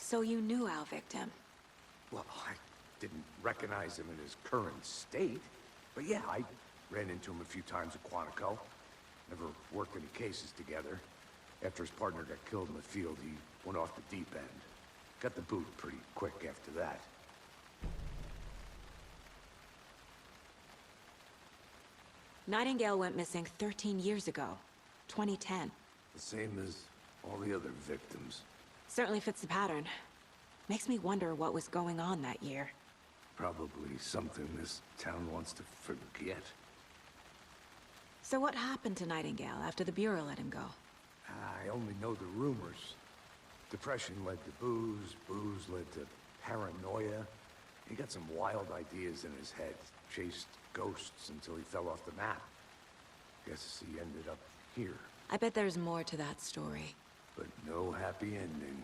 So you knew our victim? Well, I didn't recognize him in his current state. But yeah, I ran into him a few times at Quantico. Never worked any cases together. After his partner got killed in the field, he went off the deep end. Got the boot pretty quick after that. Nightingale went missing 13 years ago. 2010. The same as all the other victims. Certainly fits the pattern. Makes me wonder what was going on that year. Probably something this town wants to forget. So what happened to Nightingale after the Bureau let him go? I only know the rumors. Depression led to booze, booze led to paranoia. He got some wild ideas in his head, chased ghosts until he fell off the map. Guess he ended up here. I bet there's more to that story. But no happy ending.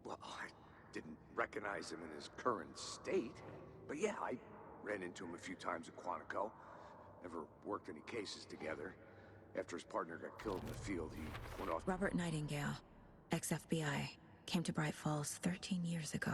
Well, I didn't recognize him in his current state. But yeah, I ran into him a few times at Quantico. Never worked any cases together. After his partner got killed in the field, he went off... Robert Nightingale, ex-FBI, came to Bright Falls 13 years ago.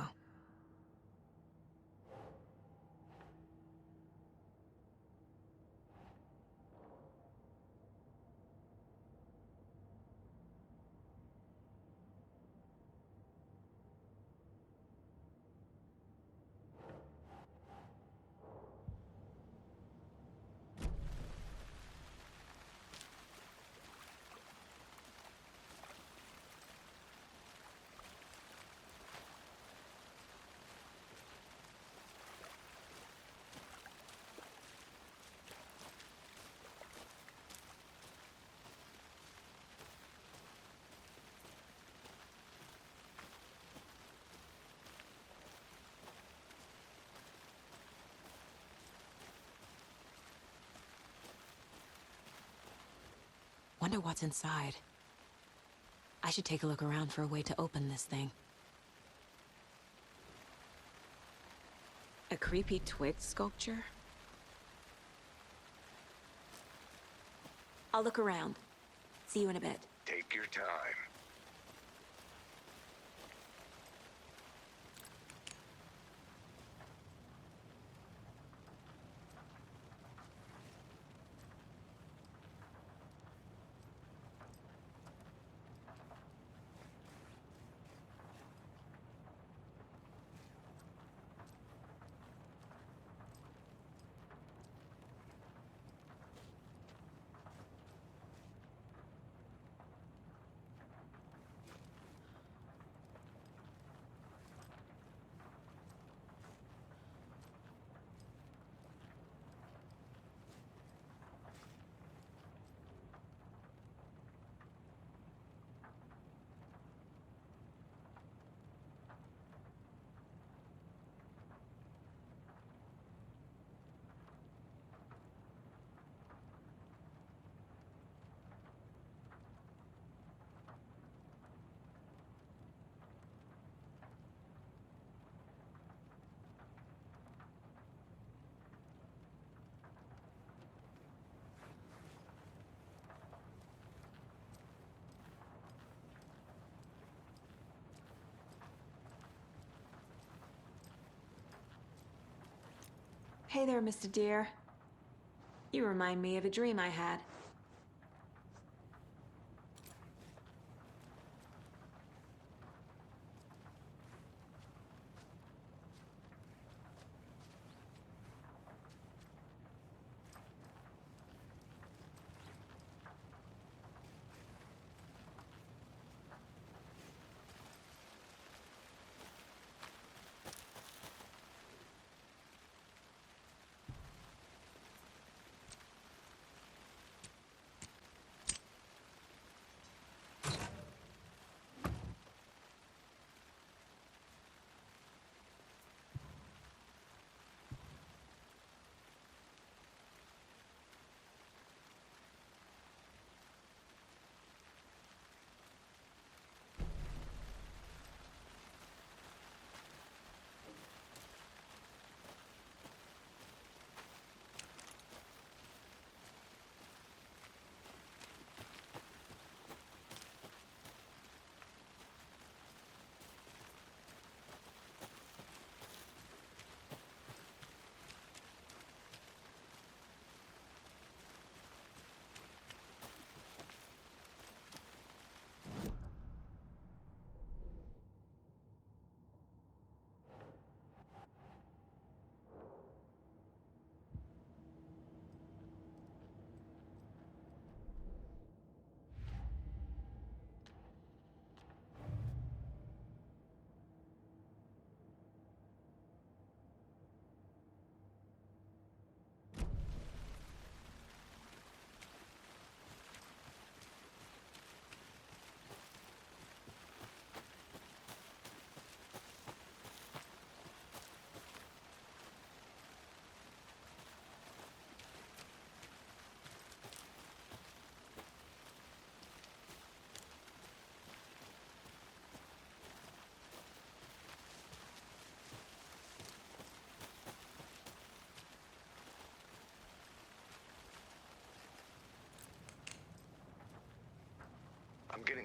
Wonder what's inside. I should take a look around for a way to open this thing. A creepy twig sculpture? I'll look around. See you in a bit. Take your time. Hey there, Mr. Deer. You remind me of a dream I had.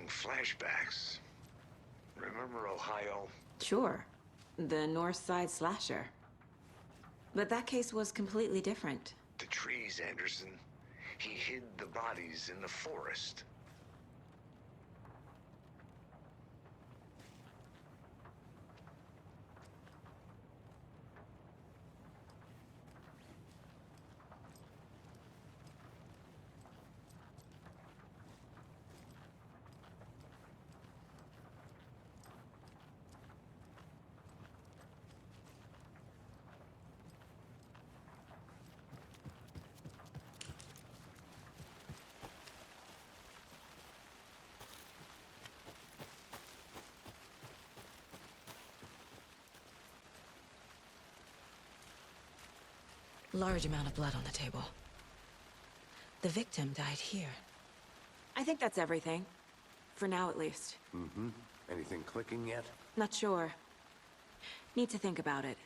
flashbacks. Remember Ohio? Sure. The North Side slasher. But that case was completely different. The trees, Anderson. He hid the bodies in the forest. Large amount of blood on the table. The victim died here. I think that's everything. For now, at least. Mm-hmm. Anything clicking yet? Not sure. Need to think about it.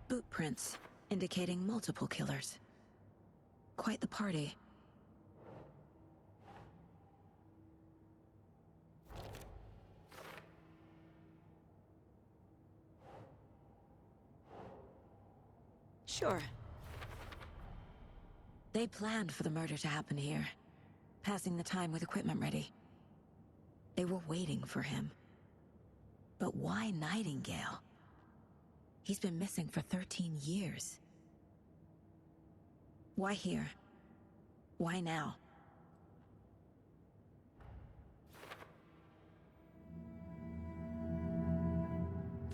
Boot prints, indicating multiple killers. Quite the party. Sure. They planned for the murder to happen here, passing the time with equipment ready. They were waiting for him. But why Nightingale? He's been missing for 13 years. Why here? Why now?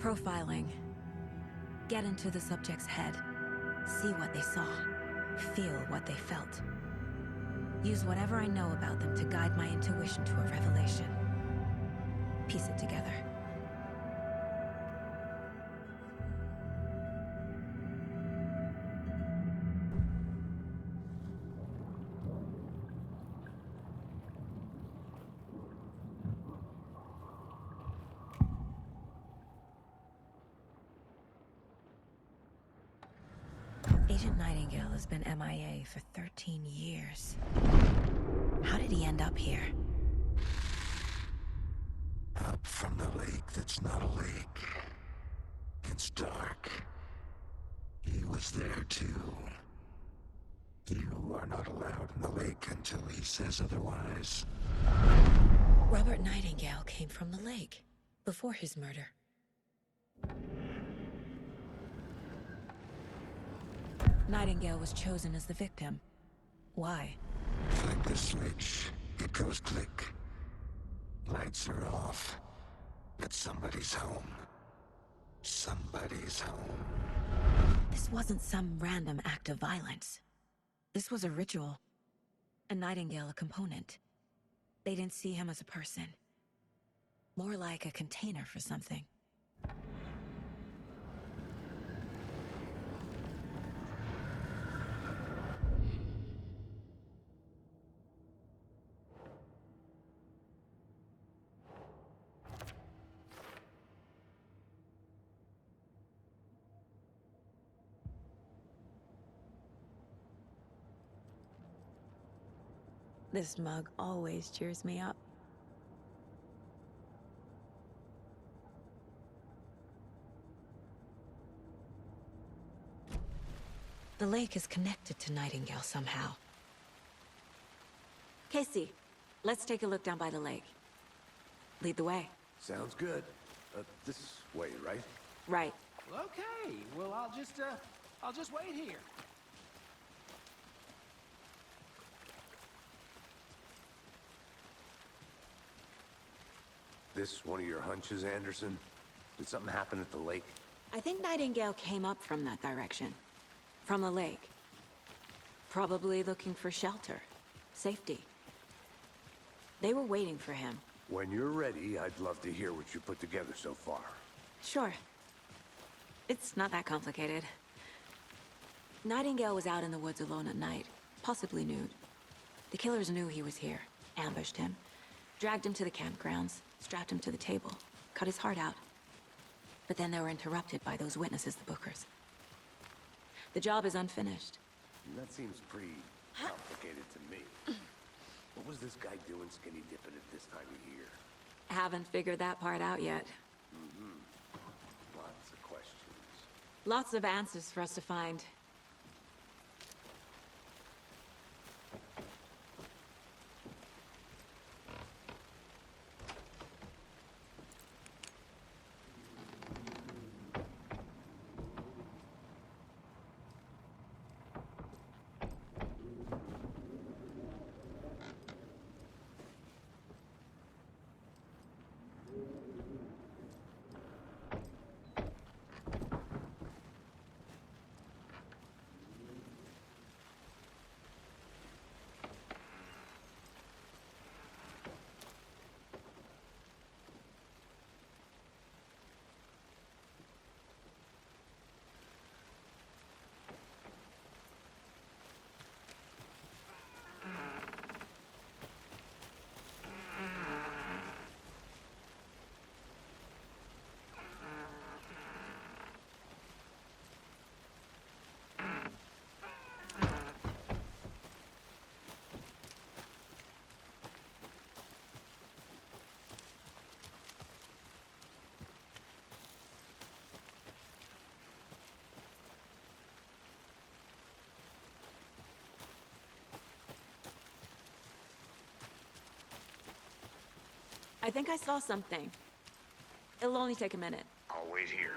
Profiling. Get into the subject's head. See what they saw. Feel what they felt. Use whatever I know about them to guide my intuition to a revelation. Piece it together. Agent Nightingale has been MIA for 13 years. How did he end up here? Up from the lake that's not a lake. It's dark. He was there too. You are not allowed in the lake until he says otherwise. Robert Nightingale came from the lake, before his murder. Nightingale was chosen as the victim. Why? Flick the switch. It goes click. Lights are off. But somebody's home. Somebody's home. This wasn't some random act of violence. This was a ritual. And Nightingale a component. They didn't see him as a person. More like a container for something. This mug always cheers me up. The lake is connected to Nightingale somehow. Casey, let's take a look down by the lake. Lead the way. Sounds good. This way, right? Right. Okay, well, I'll just wait here. This one of your hunches, Anderson? Did something happen at the lake? I think Nightingale came up from that direction. From the lake. Probably looking for shelter. Safety. They were waiting for him. When you're ready, I'd love to hear what you put together so far. Sure. It's not that complicated. Nightingale was out in the woods alone at night, possibly nude. The killers knew he was here, ambushed him, dragged him to the campgrounds, strapped him to the table, cut his heart out. But then they were interrupted by those witnesses, the Bookers. The job is unfinished. That seems pretty complicated to me. What was this guy doing skinny dipping at this time of year? Haven't figured that part out yet. Lots of questions. Lots of answers for us to find. I think I saw something. It'll only take a minute. I'll wait here.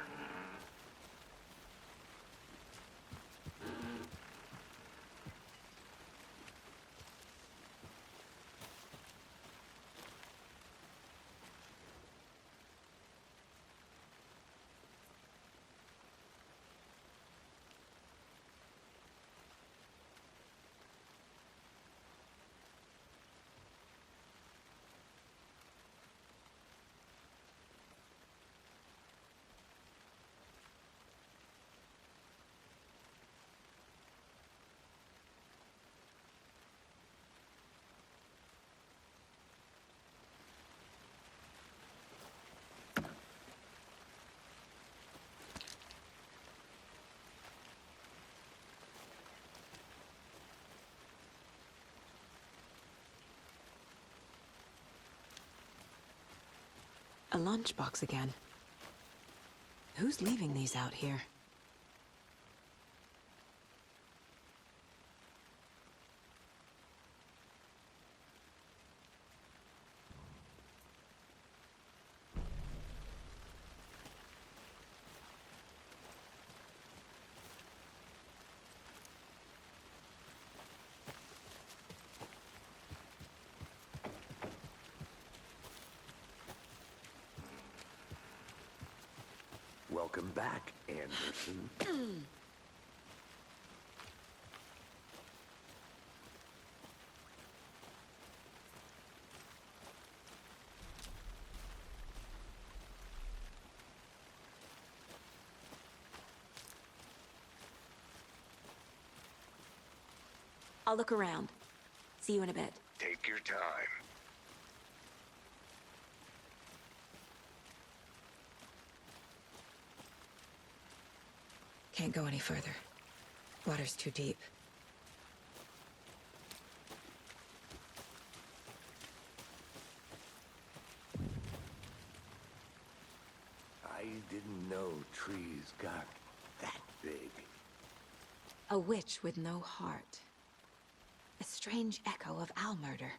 A lunchbox again. Who's leaving these out here? Welcome back, Anderson. I'll look around. See you in a bit. Take your time. Can't go any further. Water's too deep. I didn't know trees got that big. A witch with no heart. A strange echo of owl murder.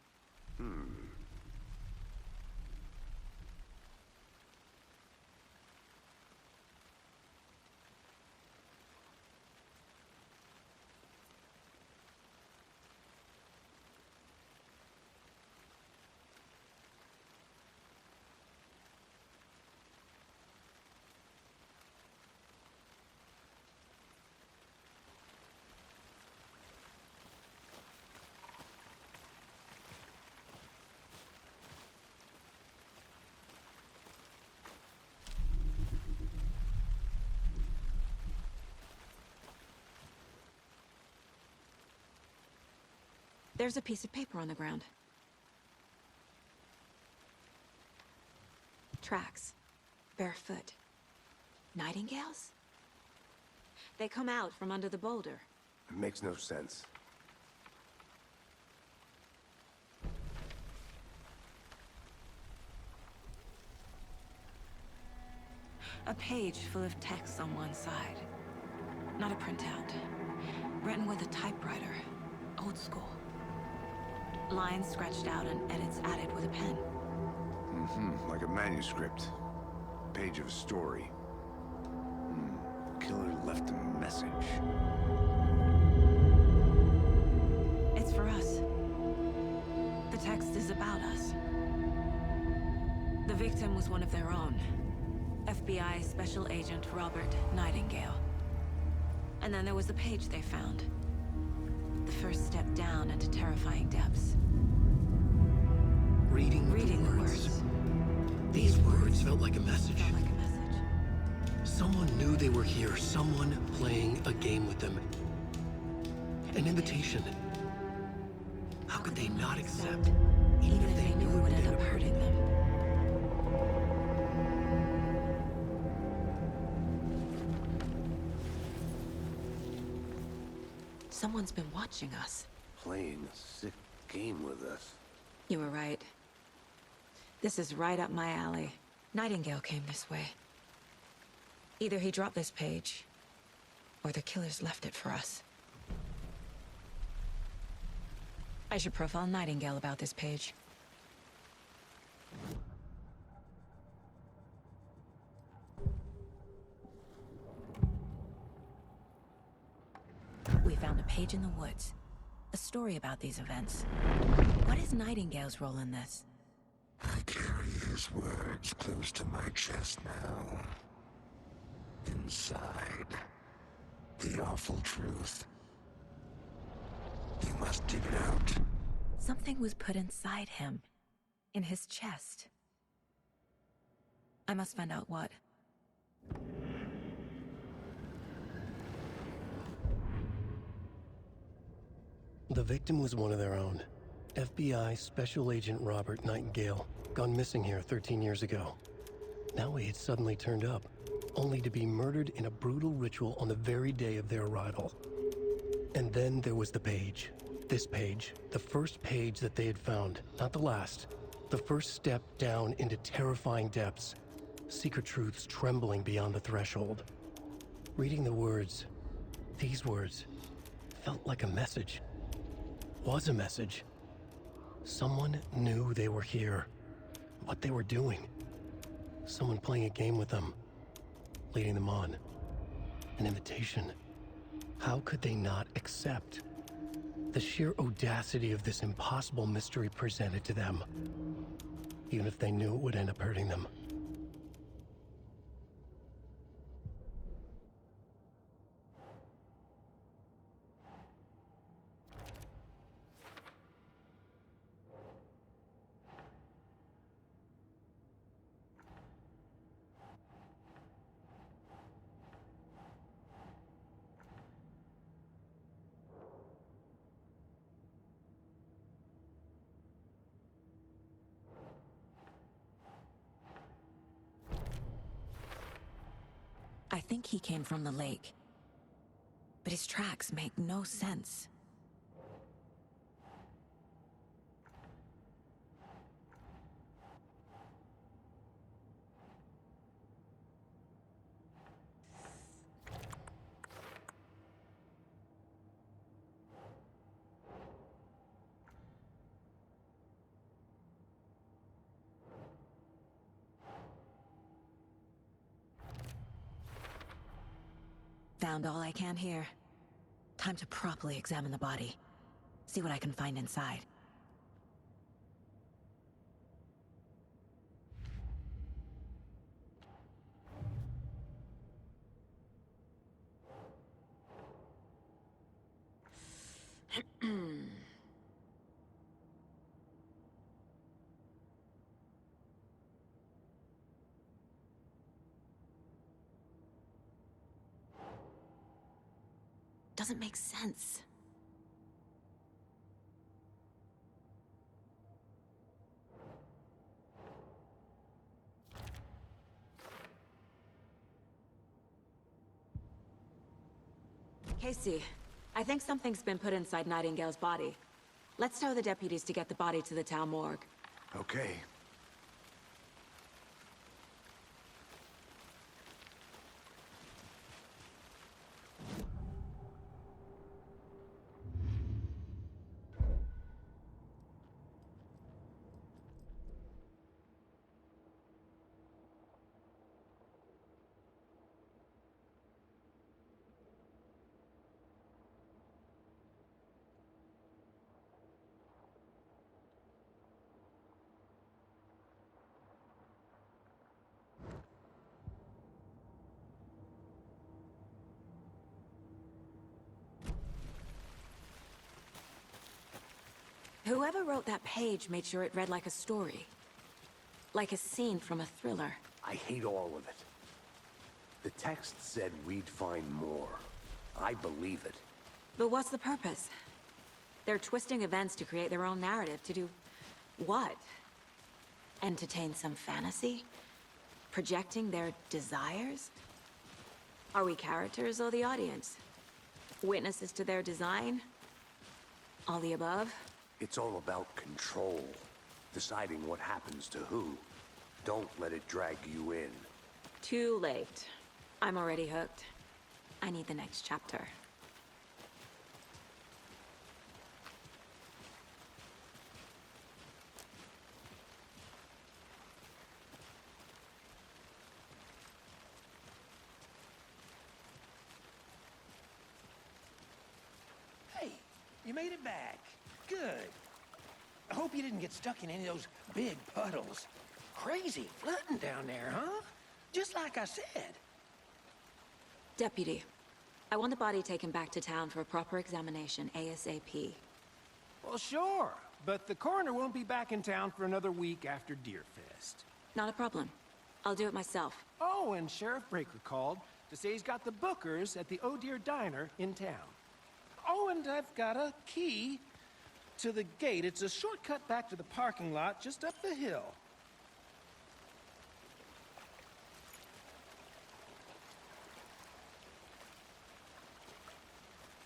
There's a piece of paper on the ground. Tracks. Barefoot. Nightingales? They come out from under the boulder. It makes no sense. A page full of text on one side. Not a printout. Written with a typewriter. Old school. Lines scratched out and edits added with a pen. Like a manuscript. Page of a story. Killer left a message. It's for us. The text is about us. The victim was one of their own. FBI Special Agent Robert Nightingale. And then there was the page they found. The first step down into terrifying depths. Reading the words. These words felt like a message. Felt like a message. Someone knew they were here, someone playing a game with them. An invitation. How could they not accept, even if they knew it would end up hurting them? Someone's been watching us. Playing a sick game with us. You were right. This is right up my alley. Nightingale came this way. Either he dropped this page, or the killers left it for us. I should profile Nightingale about this page. We found a page in the woods. A story about these events. What is Nightingale's role in this? I carry his words close to my chest now. Inside, the awful truth. You must dig it out. Something was put inside him. In his chest. I must find out what. The victim was one of their own. FBI Special Agent Robert Nightingale, gone missing here 13 years ago. Now he had suddenly turned up, only to be murdered in a brutal ritual on the very day of their arrival. And then there was the page. This page, the first page that they had found, not the last. The first step down into terrifying depths. Secret truths trembling beyond the threshold. Reading the words, these words, felt like a message. Was a message. Someone knew they were here. What they were doing. Someone playing a game with them. Leading them on. An invitation. How could they not accept? The sheer audacity of this impossible mystery presented to them. Even if they knew it would end up hurting them. I think he came from the lake. But his tracks make no sense. Found all I can here. Time to properly examine the body. See what I can find inside. Doesn't make sense. Casey, I think something's been put inside Nightingale's body. Let's tell the deputies to get the body to the town morgue. Okay. Whoever wrote that page made sure it read like a story. Like a scene from a thriller. I hate all of it. The text said we'd find more. I believe it. But what's the purpose? They're twisting events to create their own narrative to do... what? Entertain some fantasy? Projecting their desires? Are we characters or the audience? Witnesses to their design? All the above? It's all about control. Deciding what happens to who. Don't let it drag you in. Too late. I'm already hooked. I need the next chapter. Hey, you made it back. Good. I hope you didn't get stuck in any of those big puddles. Crazy flooding down there, huh? Just like I said. Deputy, I want the body taken back to town for a proper examination, ASAP. Well, sure. But the coroner won't be back in town for another week after Deerfest. Not a problem. I'll do it myself. Oh, and Sheriff Breaker called to say he's got the Bookers at the Oh Deer Diner in town. Oh, and I've got a key to the gate. It's a shortcut back to the parking lot just up the hill.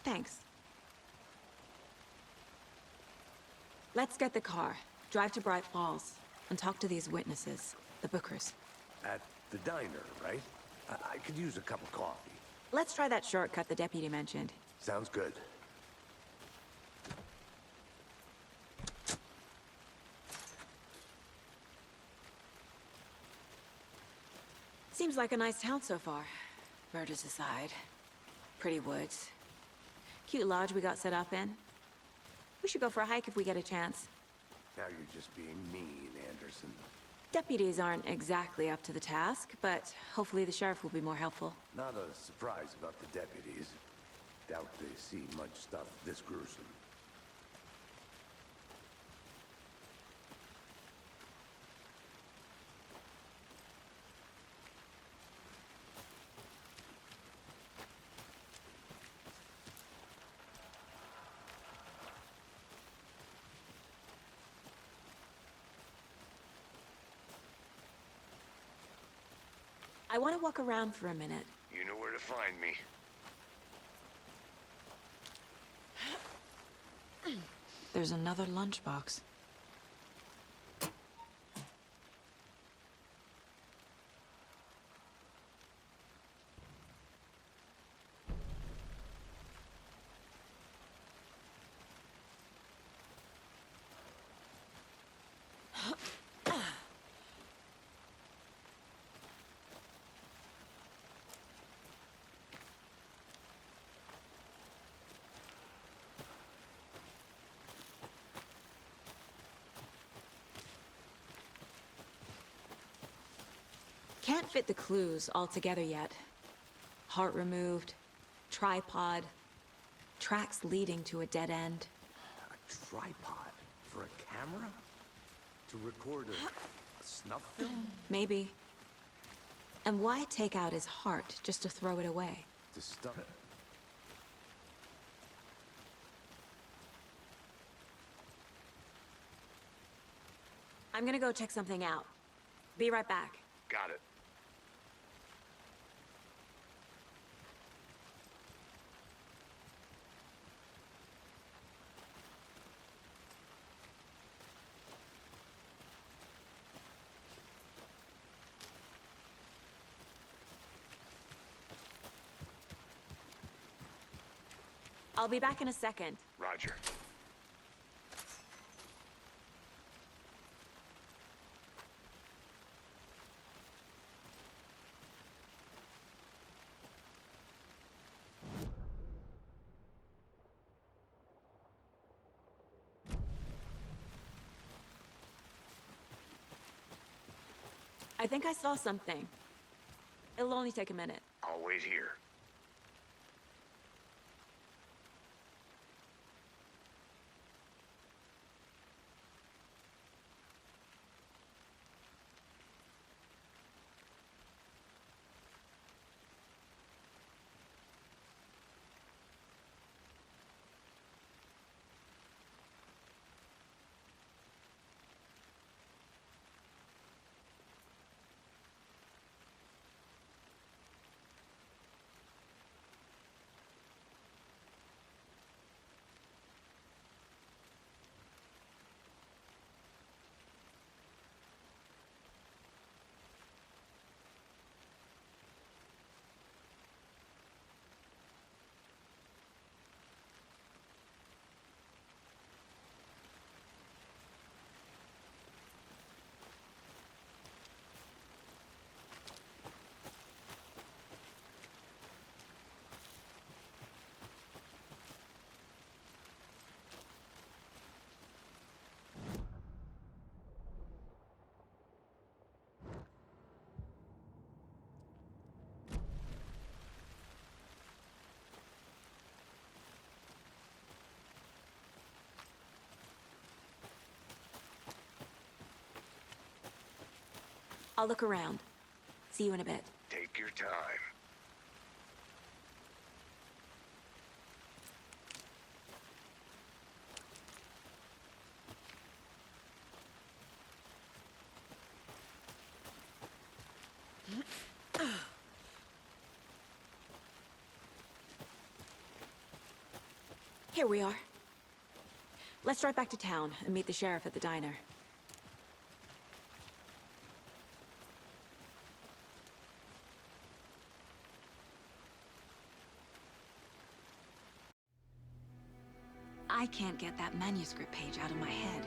Thanks. Let's get the car, drive to Bright Falls, and talk to these witnesses, the Bookers. At the diner, right? I could use a cup of coffee. Let's try that shortcut the deputy mentioned. Sounds good. Seems like a nice town so far. Murders aside. Pretty woods. Cute lodge we got set up in. We should go for a hike if we get a chance. Now you're just being mean, Anderson. Deputies aren't exactly up to the task, but hopefully the sheriff will be more helpful. Not a surprise about the deputies. Doubt they see much stuff this gruesome. I want to walk around for a minute. You know where to find me. There's another lunchbox. Can't fit the clues all together yet. Heart removed, tripod, tracks leading to a dead end. A tripod? For a camera? To record a snuff film? Maybe. And why take out his heart just to throw it away? To stuff it? I'm gonna go check something out. Be right back. Got it. I'll be back in a second. Roger. I think I saw something. It'll only take a minute. I'll wait here. I'll look around. See you in a bit. Take your time. Here we are. Let's drive back to town and meet the sheriff at the diner. I can't get that manuscript page out of my head.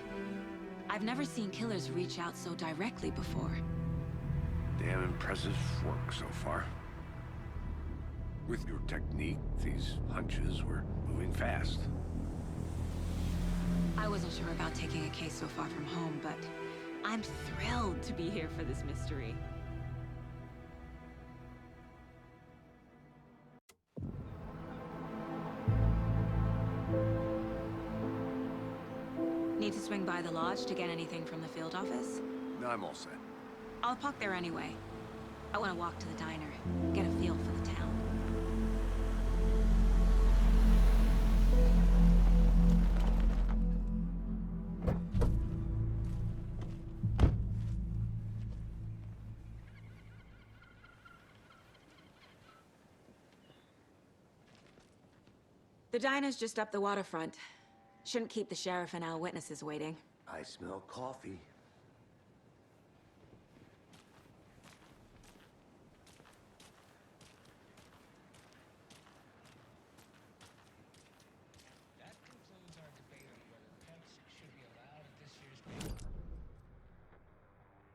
I've never seen killers reach out so directly before. Damn impressive work so far. With your technique, these hunches were moving fast. I wasn't sure about taking a case so far from home, but I'm thrilled to be here for this mystery. Need to swing by the lodge to get anything from the field office? No, I'm all set. I'll park there anyway. I want to walk to the diner, get a feel for the town. The diner's just up the waterfront. Shouldn't keep the sheriff and our witnesses waiting. I smell coffee. That concludes our debate on whether pets should be allowed at this year's bake.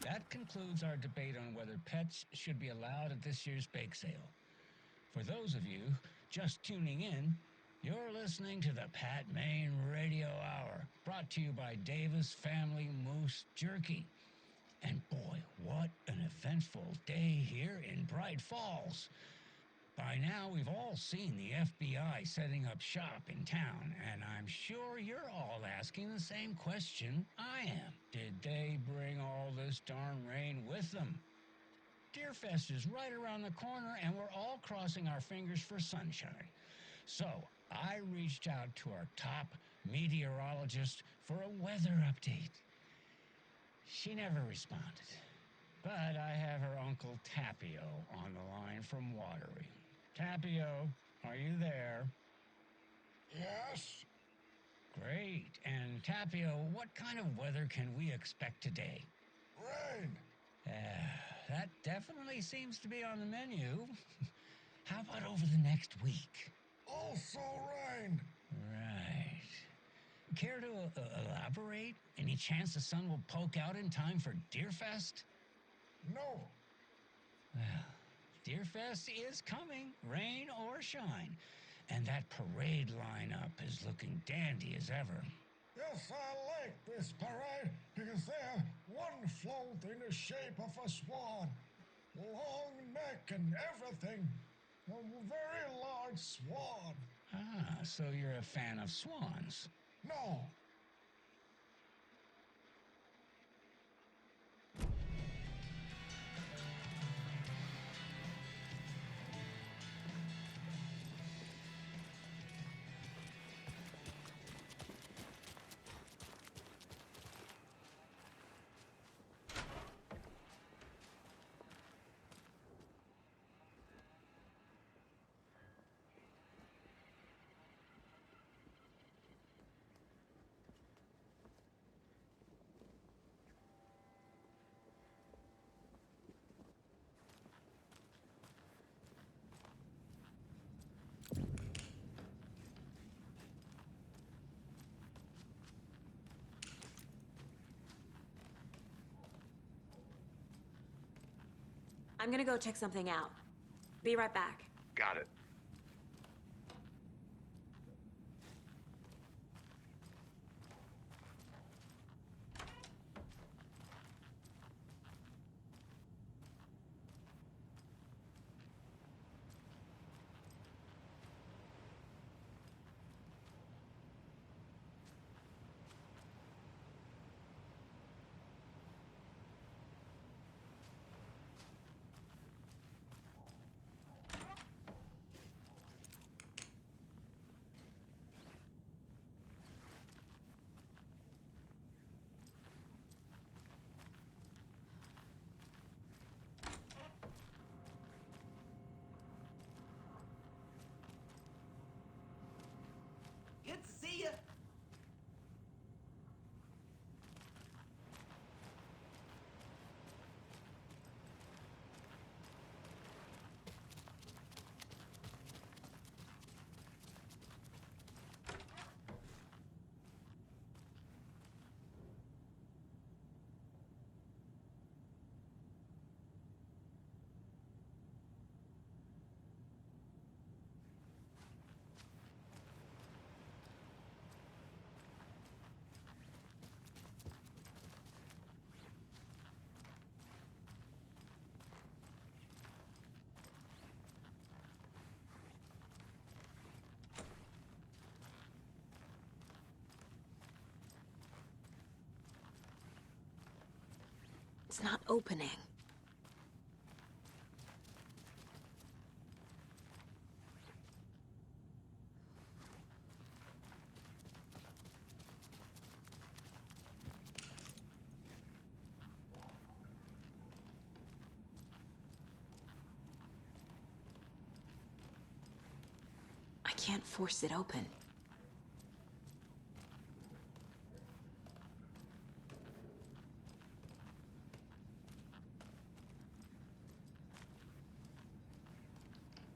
That concludes our debate on whether pets should be allowed at this year's bake sale. For those of you just tuning in, you're listening to the Pat Maine Radio Hour, brought to you by Davis Family Moose Jerky. And boy, what an eventful day here in Bright Falls. By now, we've all seen the FBI setting up shop in town, and I'm sure you're all asking the same question I am. Did they bring all this darn rain with them? Deerfest is right around the corner, and we're all crossing our fingers for sunshine. So, I reached out to our top meteorologist for a weather update. She never responded, but I have her Uncle Tapio on the line from Watery. Tapio, are you there? Yes? Great. And Tapio, what kind of weather can we expect today? Rain! That definitely seems to be on the menu. How about over the next week? Also rain! care to elaborate? Any chance the sun will poke out in time for Deerfest? No. Well, Deerfest is coming, rain or shine. And that parade lineup is looking dandy as ever. Yes, I like this parade because they have one float in the shape of a swan. Long neck and everything. A very large swan. Ah, so you're a fan of swans. No. I'm gonna go check something out. Be right back. Got it. Good to see you. It's not opening. I can't force it open.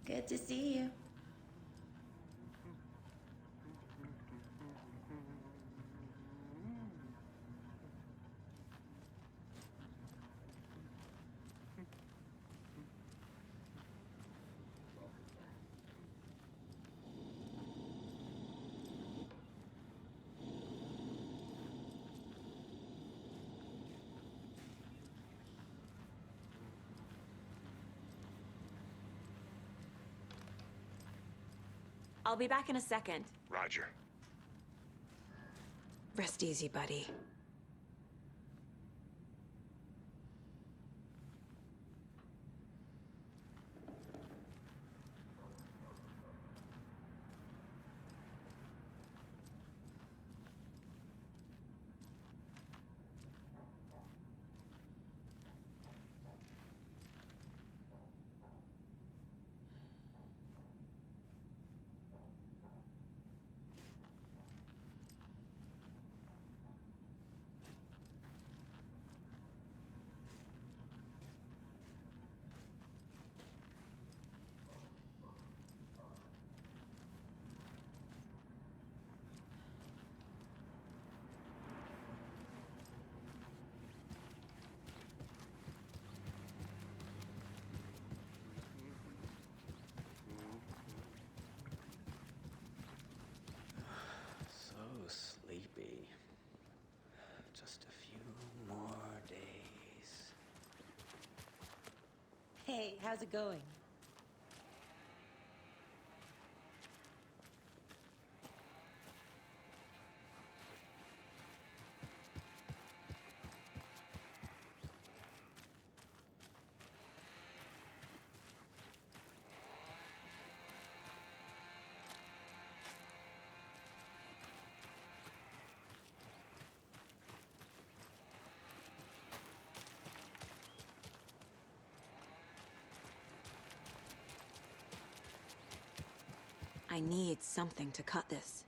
Good to see you. I'll be back in a second. Roger. Rest easy, buddy. how's it going? I need something to cut this.